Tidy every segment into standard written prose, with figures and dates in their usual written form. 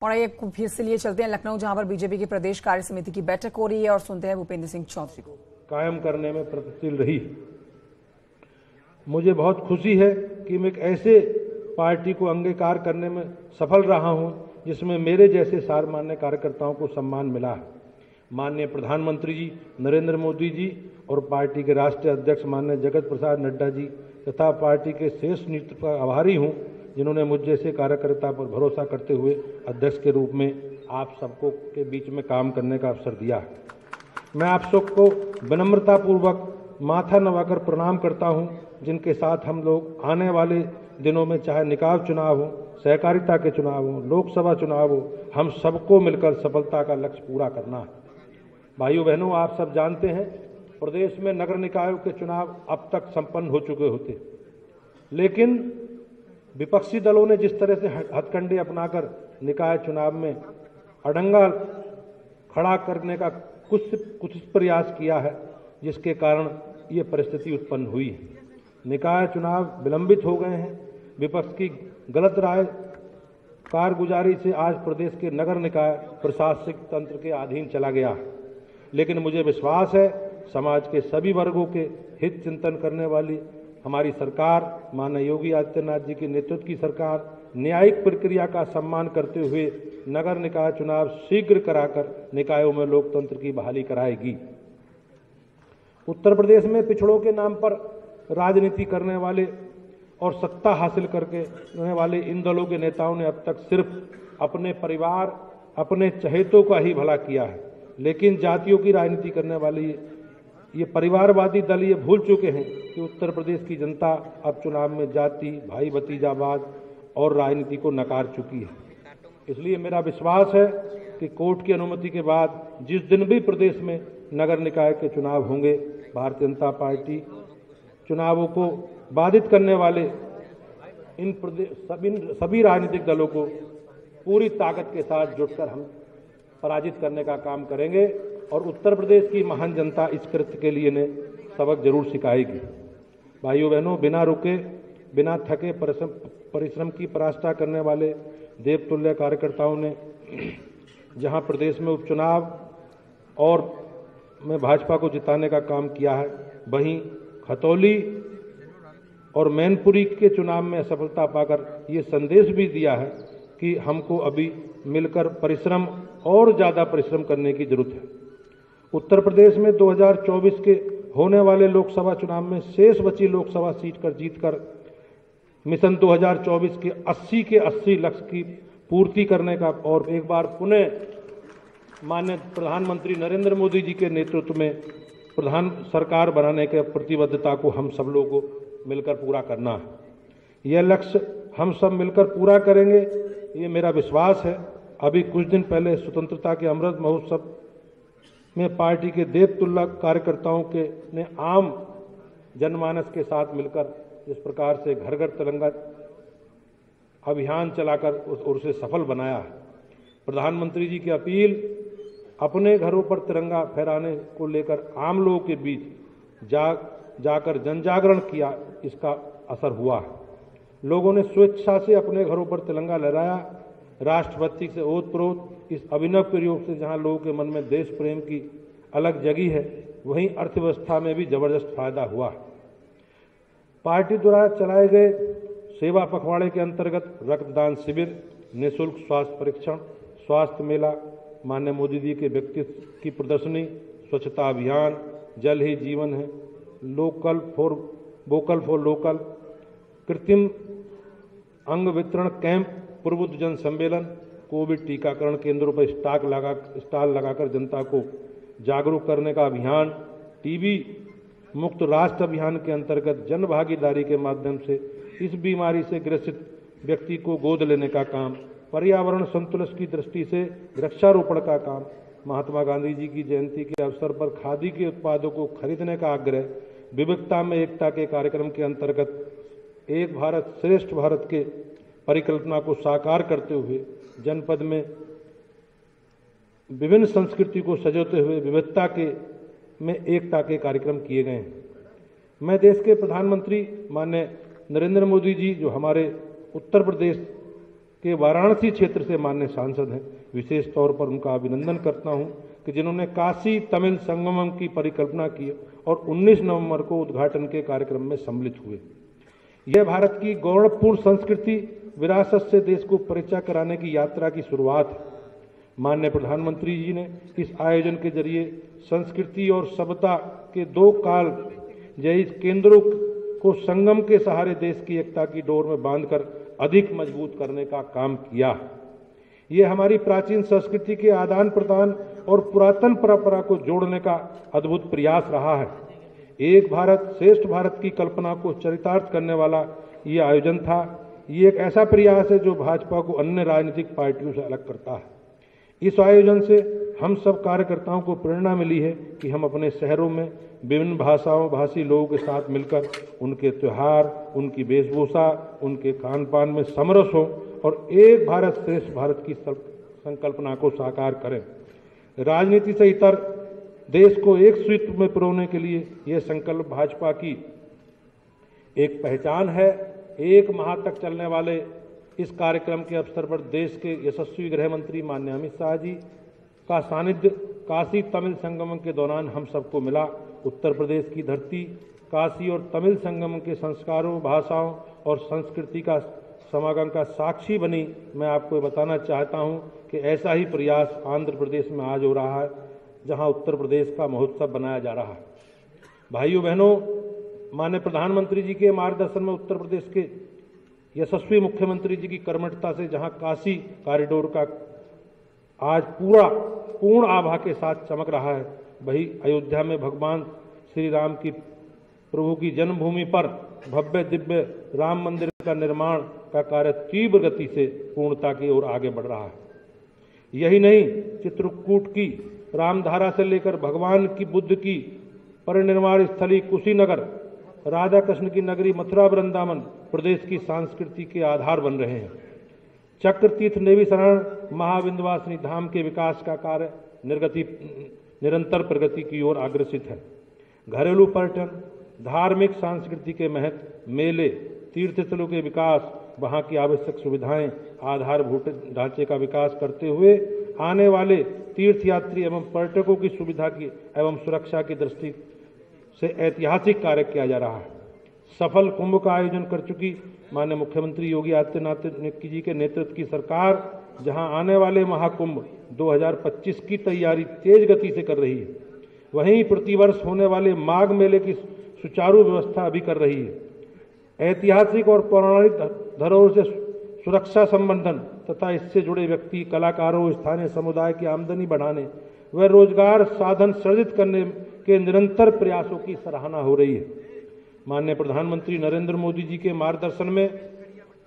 और आइए फिर से लिए चलते हैं लखनऊ, जहां पर बीजेपी की प्रदेश कार्य समिति की बैठक हो रही है और सुनते हैं भूपेंद्र सिंह चौधरी को। कायम करने में प्रगतिशील रही। मुझे बहुत खुशी है कि मैं एक ऐसे पार्टी को अंगीकार करने में सफल रहा हूं जिसमें मेरे जैसे सामान्य कार्यकर्ताओं को सम्मान मिला है। माननीय प्रधानमंत्री जी नरेंद्र मोदी जी और पार्टी के राष्ट्रीय अध्यक्ष माननीय जगत प्रसाद नड्डा जी तथा पार्टी के शेष नेतृत्व का आभारी हूं, जिन्होंने मुझ जैसे कार्यकर्ता पर भरोसा करते हुए अध्यक्ष के रूप में आप सबको के बीच में काम करने का अवसर दिया है। मैं आप सबको विनम्रतापूर्वक माथा नवाकर प्रणाम करता हूं, जिनके साथ हम लोग आने वाले दिनों में चाहे निकाय चुनाव हो, सहकारिता के चुनाव हो, लोकसभा चुनाव हो, हम सबको मिलकर सफलता का लक्ष्य पूरा करना है। भाइयों बहनों, आप सब जानते हैं प्रदेश में नगर निकायों के चुनाव अब तक संपन्न हो चुके होते, लेकिन विपक्षी दलों ने जिस तरह से हथकंडे अपनाकर निकाय चुनाव में अड़ंगा खड़ा करने का कुछ प्रयास किया है, जिसके कारण ये परिस्थिति उत्पन्न हुई है। निकाय चुनाव विलंबित हो गए हैं। विपक्ष की गलत राय कारगुजारी से आज प्रदेश के नगर निकाय प्रशासनिक तंत्र के अधीन चला गया है। लेकिन मुझे विश्वास है समाज के सभी वर्गों के हित चिंतन करने वाली हमारी सरकार, माननीय योगी आदित्यनाथ जी के नेतृत्व की सरकार, न्यायिक प्रक्रिया का सम्मान करते हुए नगर निकाय चुनाव शीघ्र कराकर निकायों में लोकतंत्र की बहाली कराएगी। उत्तर प्रदेश में पिछड़ों के नाम पर राजनीति करने वाले और सत्ता हासिल करने वाले इन दलों के नेताओं ने अब तक सिर्फ अपने परिवार, अपने चहेतों का ही भला किया है, लेकिन जातियों की राजनीति करने वाली ये परिवारवादी दल ये भूल चुके हैं कि उत्तर प्रदेश की जनता अब चुनाव में जाति, भाई भतीजावाद और राजनीति को नकार चुकी है। इसलिए मेरा विश्वास है कि कोर्ट की अनुमति के बाद जिस दिन भी प्रदेश में नगर निकाय के चुनाव होंगे, भारतीय जनता पार्टी चुनावों को बाधित करने वाले इन सभी राजनीतिक दलों को पूरी ताकत के साथ जुटकर हम पराजित करने का काम करेंगे और उत्तर प्रदेश की महान जनता इस कृत्य के लिए ने सबक जरूर सिखाएगी। भाइयों बहनों, बिना रुके बिना थके परिश्रम की पराकाष्ठा करने वाले देवतुल्य कार्यकर्ताओं ने जहां प्रदेश में उपचुनाव और में भाजपा को जिताने का काम किया है, वहीं खतौली और मैनपुरी के चुनाव में असफलता पाकर ये संदेश भी दिया है कि हमको अभी मिलकर परिश्रम और ज़्यादा परिश्रम करने की जरूरत है। उत्तर प्रदेश में 2024 के होने वाले लोकसभा चुनाव में शेष बची लोकसभा सीट कर जीतकर मिशन 2024 के 80 लक्ष्य की पूर्ति करने का और एक बार पुनः माननीय प्रधानमंत्री नरेंद्र मोदी जी के नेतृत्व में प्रधान सरकार बनाने के प्रतिबद्धता को हम सब लोगों को मिलकर पूरा करना है। यह लक्ष्य हम सब मिलकर पूरा करेंगे, ये मेरा विश्वास है। अभी कुछ दिन पहले स्वतंत्रता के अमृत महोत्सव में पार्टी के देवतुल्य कार्यकर्ताओं के ने आम जनमानस के साथ मिलकर जिस प्रकार से घर घर तिरंगा अभियान चलाकर उसे सफल बनाया है। प्रधानमंत्री जी की अपील अपने घरों पर तिरंगा फहराने को लेकर आम लोगों के बीच जाकर जनजागरण किया, इसका असर हुआ है। लोगों ने स्वेच्छा से अपने घरों पर तिरंगा लहराया। राष्ट्रभक्ति से ओतप्रोत इस अभिनव प्रयोग से जहां लोगों के मन में देश प्रेम की अलग जगी है, वहीं अर्थव्यवस्था में भी जबरदस्त फायदा हुआ। पार्टी द्वारा चलाए गए सेवा पखवाड़े के अंतर्गत रक्तदान शिविर, निःशुल्क स्वास्थ्य परीक्षण, स्वास्थ्य मेला, माननीय मोदी जी के व्यक्तित्व की प्रदर्शनी, स्वच्छता अभियान, जल ही जीवन है, वोकल फॉर लोकल, कृत्रिम अंग वितरण कैंप, प्रबुद्ध जन सम्मेलन, कोविड टीकाकरण केंद्रों पर स्टॉल लगाकर जनता को जागरूक करने का अभियान, टीबी मुक्त राष्ट्र अभियान के अंतर्गत जन भागीदारी के माध्यम से इस बीमारी से ग्रसित व्यक्ति को गोद लेने का काम, पर्यावरण संतुलन की दृष्टि से वृक्षारोपण का काम, महात्मा गांधी जी की जयंती के अवसर पर खादी के उत्पादों को खरीदने का आग्रह, विविधता में एकता के कार्यक्रम के अंतर्गत एक भारत श्रेष्ठ भारत के परिकल्पना को साकार करते हुए जनपद में विभिन्न संस्कृति को सजोते हुए विविधता के में एकता के कार्यक्रम किए गए हैं। मैं देश के प्रधानमंत्री माननीय नरेंद्र मोदी जी जो हमारे उत्तर प्रदेश के वाराणसी क्षेत्र से माननीय सांसद हैं। विशेष तौर पर उनका अभिनंदन करता हूं कि जिन्होंने काशी तमिल संगमम की परिकल्पना की और 19 नवंबर को उद्घाटन के कार्यक्रम में सम्मिलित हुए। यह भारत की गौरवपूर्ण संस्कृति विरासत से देश को परिचय कराने की यात्रा की शुरुआत है। माननीय प्रधानमंत्री जी ने इस आयोजन के जरिए संस्कृति और सभ्यता के दो काल जयी केंद्रों को संगम के सहारे देश की एकता की डोर में बांधकर अधिक मजबूत करने का काम किया। ये हमारी प्राचीन संस्कृति के आदान प्रदान और पुरातन परंपरा को जोड़ने का अद्भुत प्रयास रहा है। एक भारत श्रेष्ठ भारत की कल्पना को चरितार्थ करने वाला ये आयोजन था। ये एक ऐसा प्रयास है जो भाजपा को अन्य राजनीतिक पार्टियों से अलग करता है। इस आयोजन से हम सब कार्यकर्ताओं को प्रेरणा मिली है कि हम अपने शहरों में विभिन्न भाषी लोगों के साथ मिलकर उनके त्योहार, उनकी वेशभूषा, उनके खान पान में समरस हों और एक भारत श्रेष्ठ भारत की संकल्पना को साकार करें। राजनीति से इतर देश को एक सूत्र में पिरोने के लिए यह संकल्प भाजपा की एक पहचान है। एक माह तक चलने वाले इस कार्यक्रम के अवसर पर देश के यशस्वी गृह मंत्री माननीय अमित शाह जी का सानिध्य काशी तमिल संगमम के दौरान हम सबको मिला। उत्तर प्रदेश की धरती काशी और तमिल संगमम के संस्कारों, भाषाओं और संस्कृति का समागम का साक्षी बनी। मैं आपको बताना चाहता हूं कि ऐसा ही प्रयास आंध्र प्रदेश में आज हो रहा है, जहां उत्तर प्रदेश का महोत्सव बनाया जा रहा है। भाइयों बहनों, माननीय प्रधानमंत्री जी के मार्गदर्शन में उत्तर प्रदेश के यशस्वी मुख्यमंत्री जी की कर्मठता से जहां काशी कॉरिडोर का आज पूर्ण आभा के साथ चमक रहा है, वही अयोध्या में भगवान श्री राम की प्रभु की जन्मभूमि पर भव्य दिव्य राम मंदिर का निर्माण का कार्य तीव्र गति से पूर्णता की ओर आगे बढ़ रहा है। यही नहीं, चित्रकूट की रामधारा से लेकर भगवान की बुद्ध की परिनिर्वाण स्थली कुशीनगर, राधा कृष्ण की नगरी मथुरा वृंदावन प्रदेश की संस्कृति के आधार बन रहे हैं। चक्र तीर्थ नेवी शरण महाविंध्यवासिनी धाम के विकास का कार्य निरंतर प्रगति की ओर अग्रसित है। घरेलू पर्यटन, धार्मिक सांस्कृतिक के महत्व, मेले, तीर्थ स्थलों के विकास, वहां की आवश्यक सुविधाएं, आधारभूत ढांचे का विकास करते हुए आने वाले तीर्थयात्री एवं पर्यटकों की सुविधा की एवं सुरक्षा की दृष्टि से ऐतिहासिक कार्य किया जा रहा है। सफल कुंभ का आयोजन कर चुकी माननीय मुख्यमंत्री योगी आदित्यनाथ जी के नेतृत्व की सरकार जहां आने वाले महाकुंभ 2025 की तैयारी तेज गति से कर रही है, वहीं प्रतिवर्ष होने वाले माघ मेले की सुचारू व्यवस्था भी कर रही है। ऐतिहासिक और पौराणिक धरोहर से सुरक्षा संबंधन तथा इससे जुड़े व्यक्ति, कलाकारों, स्थानीय समुदाय की आमदनी बढ़ाने व रोजगार साधन सृजित करने के निरंतर प्रयासों की सराहना हो रही है। माननीय प्रधानमंत्री नरेंद्र मोदी जी के मार्गदर्शन में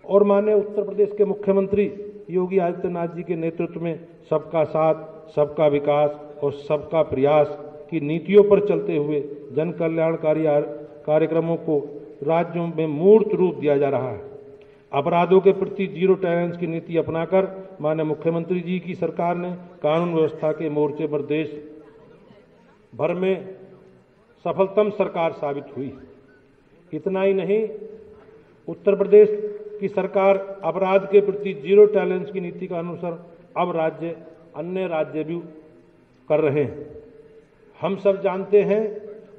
और माननीय उत्तर प्रदेश के मुख्यमंत्री योगी आदित्यनाथ जी के नेतृत्व में सबका साथ, सबका विकास और सबका प्रयास की नीतियों पर चलते हुए जन कल्याणकारी कार्यक्रमों को राज्यों में मूर्त रूप दिया जा रहा है। अपराधों के प्रति जीरो टॉलरेंस की नीति अपनाकर माननीय मुख्यमंत्री जी की सरकार ने कानून व्यवस्था के मोर्चे पर देश भर में सफलतम सरकार साबित हुई। इतना ही नहीं, उत्तर प्रदेश की सरकार अपराध के प्रति जीरो टॉलरेंस की नीति का अनुसरण अब अन्य राज्य भी कर रहे हैं। हम सब जानते हैं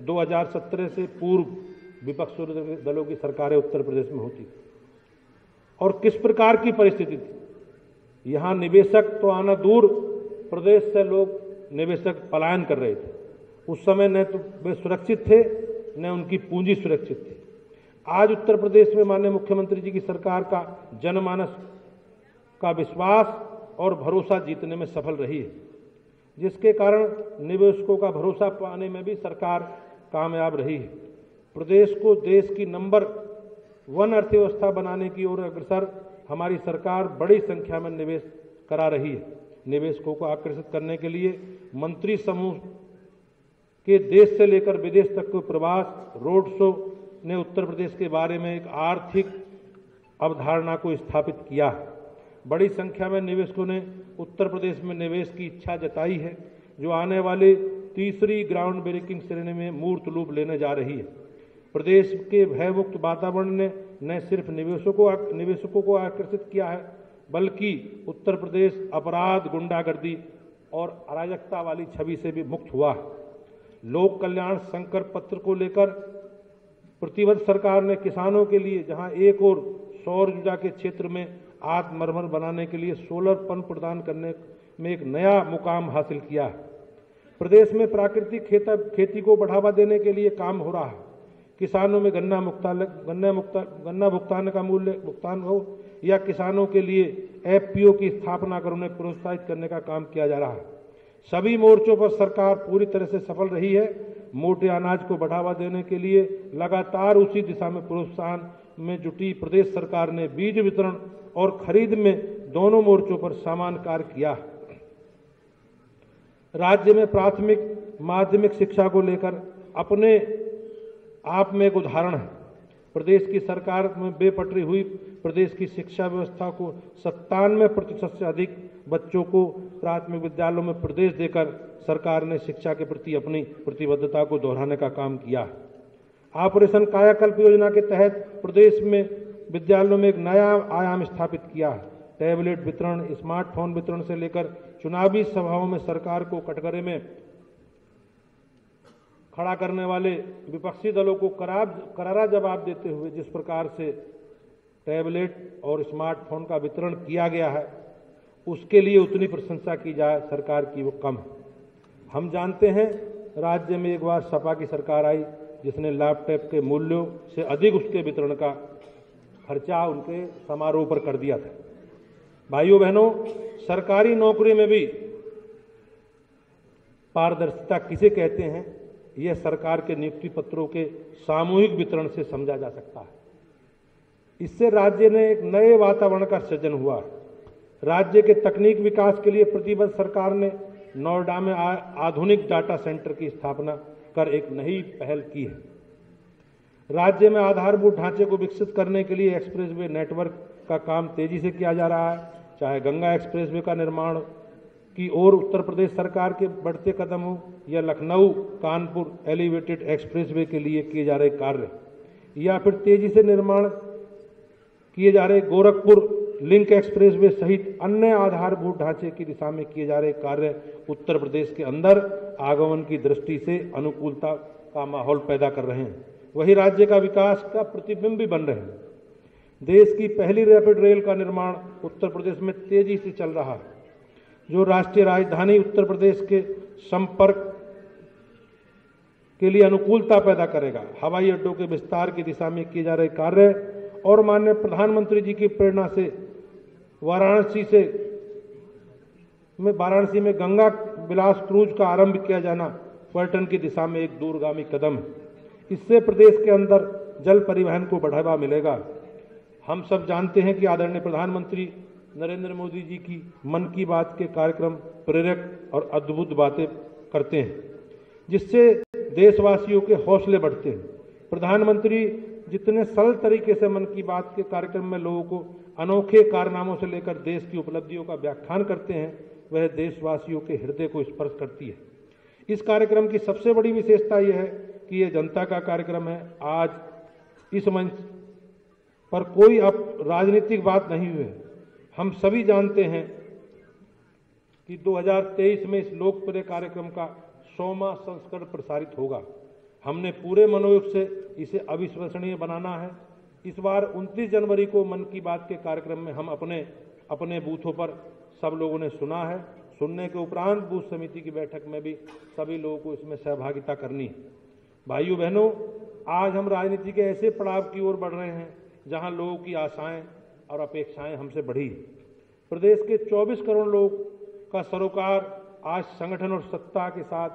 2017 से पूर्व विपक्षी दलों की सरकारें उत्तर प्रदेश में होती और किस प्रकार की परिस्थिति थी। यहाँ निवेशक तो आना दूर, प्रदेश से लोग निवेशक पलायन कर रहे थे। उस समय न तो वे सुरक्षित थे न उनकी पूंजी सुरक्षित थी। आज उत्तर प्रदेश में माननीय मुख्यमंत्री जी की सरकार का जनमानस का विश्वास और भरोसा जीतने में सफल रही है, जिसके कारण निवेशकों का भरोसा पाने में भी सरकार कामयाब रही है। प्रदेश को देश की नंबर 1 अर्थव्यवस्था बनाने की ओर अग्रसर हमारी सरकार बड़ी संख्या में निवेश करा रही है। निवेशकों को आकर्षित करने के लिए मंत्री समूह के देश से लेकर विदेश तक के प्रवास, रोड शो ने उत्तर प्रदेश के बारे में एक आर्थिक अवधारणा को स्थापित किया है। बड़ी संख्या में निवेशकों ने उत्तर प्रदेश में निवेश की इच्छा जताई है, जो आने वाले तीसरी ग्राउंड ब्रेकिंग श्रेणी में मूर्त रूप लेने जा रही है। प्रदेश के भयमुक्त वातावरण ने न सिर्फ निवेशकों को आकर्षित किया है, बल्कि उत्तर प्रदेश अपराध, गुंडागर्दी और अराजकता वाली छवि से भी मुक्त हुआ। लोक कल्याण संकल्प पत्र को लेकर प्रतिबद्ध सरकार ने किसानों के लिए जहां एक और सौर ऊर्जा के क्षेत्र में आत्मनिर्भर बनाने के लिए सोलर पंप प्रदान करने में एक नया मुकाम हासिल किया। प्रदेश में प्राकृतिक खेती को बढ़ावा देने के लिए काम हो रहा है। किसानों में गन्ना भुगतान का मूल्य भुगतान हो या किसानों के लिए एफपीओ की स्थापना कर उन्हें प्रोत्साहित करने का काम किया जा रहा है। सभी मोर्चों पर सरकार पूरी तरह से सफल रही है। मोटे अनाज को बढ़ावा देने के लिए लगातार उसी दिशा में प्रोत्साहन में जुटी प्रदेश सरकार ने बीज वितरण और खरीद में दोनों मोर्चों पर समान कार्य किया। राज्य में प्राथमिक माध्यमिक शिक्षा को लेकर अपने आप में एक उदाहरण है। प्रदेश की सरकार में बेपटरी हुई प्रदेश की शिक्षा व्यवस्था को 97% से अधिक बच्चों को प्राथमिक विद्यालयों में प्रवेश देकर सरकार ने शिक्षा के प्रति अपनी प्रतिबद्धता को दोहराने का काम किया। ऑपरेशन कायाकल्प योजना के तहत प्रदेश में विद्यालयों में एक नया आयाम स्थापित किया। टैबलेट वितरण, स्मार्टफोन वितरण से लेकर चुनावी सभाओं में सरकार को कटघरे में खड़ा करने वाले विपक्षी दलों को करारा जवाब देते हुए जिस प्रकार से टैबलेट और स्मार्टफोन का वितरण किया गया है, उसके लिए उतनी प्रशंसा की जाए सरकार की वो कम है। हम जानते हैं राज्य में एक बार सपा की सरकार आई जिसने लैपटॉप के मूल्यों से अधिक उसके वितरण का खर्चा उनके समारोह पर कर दिया था। भाइयों बहनों, सरकारी नौकरी में भी पारदर्शिता किसे कहते हैं, यह सरकार के नियुक्ति पत्रों के सामूहिक वितरण से समझा जा सकता है। इससे राज्य में एक नए वातावरण का सृजन हुआ। राज्य के तकनीक विकास के लिए प्रतिबद्ध सरकार ने नोएडा में आधुनिक डाटा सेंटर की स्थापना कर एक नई पहल की है। राज्य में आधारभूत ढांचे को विकसित करने के लिए एक्सप्रेसवे नेटवर्क का काम तेजी से किया जा रहा है। चाहे गंगा एक्सप्रेसवे का निर्माण की ओर उत्तर प्रदेश सरकार के बढ़ते कदम हो या लखनऊ कानपुर एलिवेटेड एक्सप्रेसवे के लिए किए जा रहे कार्य या फिर तेजी से निर्माण किए जा रहे गोरखपुर लिंक एक्सप्रेसवे सहित अन्य आधारभूत ढांचे की दिशा में किए जा रहे कार्य उत्तर प्रदेश के अंदर आगमन की दृष्टि से अनुकूलता का माहौल पैदा कर रहे हैं। वही राज्य का विकास का प्रतिबिंब भी बन रहे हैं। देश की पहली रैपिड रेल का निर्माण उत्तर प्रदेश में तेजी से चल रहा है, जो राष्ट्रीय राजधानी उत्तर प्रदेश के संपर्क के लिए अनुकूलता पैदा करेगा। हवाई अड्डों के विस्तार की दिशा में किए जा रहे कार्य और माननीय प्रधानमंत्री जी की प्रेरणा से वाराणसी में गंगा विलास क्रूज का आरंभ किया जाना पर्यटन की दिशा में एक दूरगामी कदम है। इससे प्रदेश के अंदर जल परिवहन को बढ़ावा मिलेगा। हम सब जानते हैं कि आदरणीय प्रधानमंत्री नरेंद्र मोदी जी की मन की बात के कार्यक्रम प्रेरक और अद्भुत बातें करते हैं, जिससे देशवासियों के हौसले बढ़ते हैं। प्रधानमंत्री जितने सरल तरीके से मन की बात के कार्यक्रम में लोगों को अनोखे कारनामों से लेकर देश की उपलब्धियों का व्याख्यान करते हैं, वह देशवासियों के हृदय को स्पर्श करती है। इस कार्यक्रम की सबसे बड़ी विशेषता यह है कि यह जनता का कार्यक्रम है। आज इस मंच पर कोई अब राजनीतिक बात नहीं हुई है। हम सभी जानते हैं कि 2023 में इस लोकप्रिय कार्यक्रम का 100वां संस्करण प्रसारित होगा। हमने पूरे मनोयोग से इसे अविश्वसनीय बनाना है। इस बार 29 जनवरी को मन की बात के कार्यक्रम में हम अपने बूथों पर सब लोगों ने सुना है। सुनने के उपरांत बूथ समिति की बैठक में भी सभी लोगों को इसमें सहभागिता करनी है। भाइयों बहनों, आज हम राजनीति के ऐसे पड़ाव की ओर बढ़ रहे हैं जहां लोगों की आशाएं और अपेक्षाएं हमसे बढ़ी। प्रदेश के 24 करोड़ लोग का सरोकार आज संगठन और सत्ता के साथ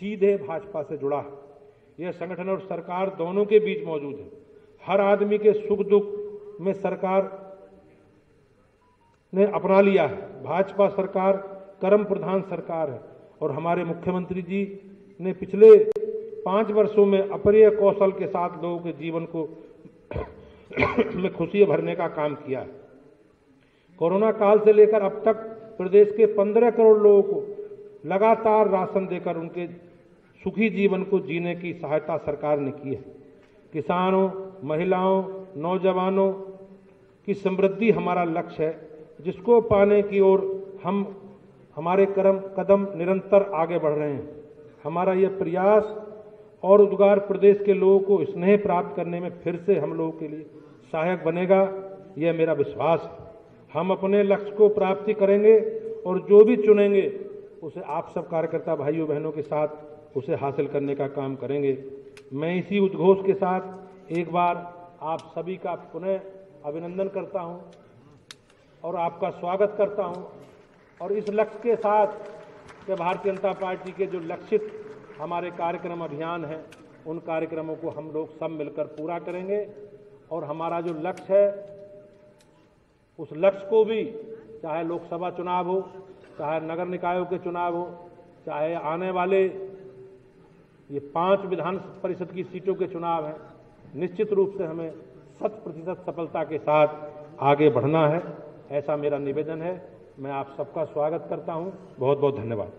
सीधे भाजपा से जुड़ा है। यह संगठन और सरकार दोनों के बीच मौजूद है। हर आदमी के सुख दुख में सरकार ने अपना लिया है। भाजपा सरकार कर्म प्रधान सरकार है और हमारे मुख्यमंत्री जी ने पिछले 5 वर्षों में अपरिय कौशल के साथ लोगों के जीवन को में खुशी भरने का काम किया है। कोरोना काल से लेकर अब तक प्रदेश के 15 करोड़ लोगों को लगातार राशन देकर उनके सुखी जीवन को जीने की सहायता सरकार ने की है। किसानों, महिलाओं, नौजवानों की समृद्धि हमारा लक्ष्य है जिसको पाने की ओर हमारे कदम निरंतर आगे बढ़ रहे हैं। हमारा यह प्रयास और उद्गार प्रदेश के लोगों को स्नेह प्राप्त करने में फिर से हम लोगों के लिए सहायक बनेगा, यह मेरा विश्वास है। हम अपने लक्ष्य को प्राप्ति करेंगे और जो भी चुनेंगे उसे आप सब कार्यकर्ता भाइयों बहनों के साथ उसे हासिल करने का काम करेंगे। मैं इसी उद्घोष के साथ एक बार आप सभी का पुनः अभिनंदन करता हूं और आपका स्वागत करता हूं और इस लक्ष्य के साथ कि भारतीय जनता पार्टी के जो लक्षित हमारे कार्यक्रम अभियान हैं उन कार्यक्रमों को हम लोग सब मिलकर पूरा करेंगे और हमारा जो लक्ष्य है उस लक्ष्य को भी, चाहे लोकसभा चुनाव हो, चाहे नगर निकायों के चुनाव हो, चाहे आने वाले ये 5 विधान परिषद की सीटों के चुनाव हैं, निश्चित रूप से हमें 100% सफलता के साथ आगे बढ़ना है, ऐसा मेरा निवेदन है। मैं आप सबका स्वागत करता हूं। बहुत बहुत धन्यवाद।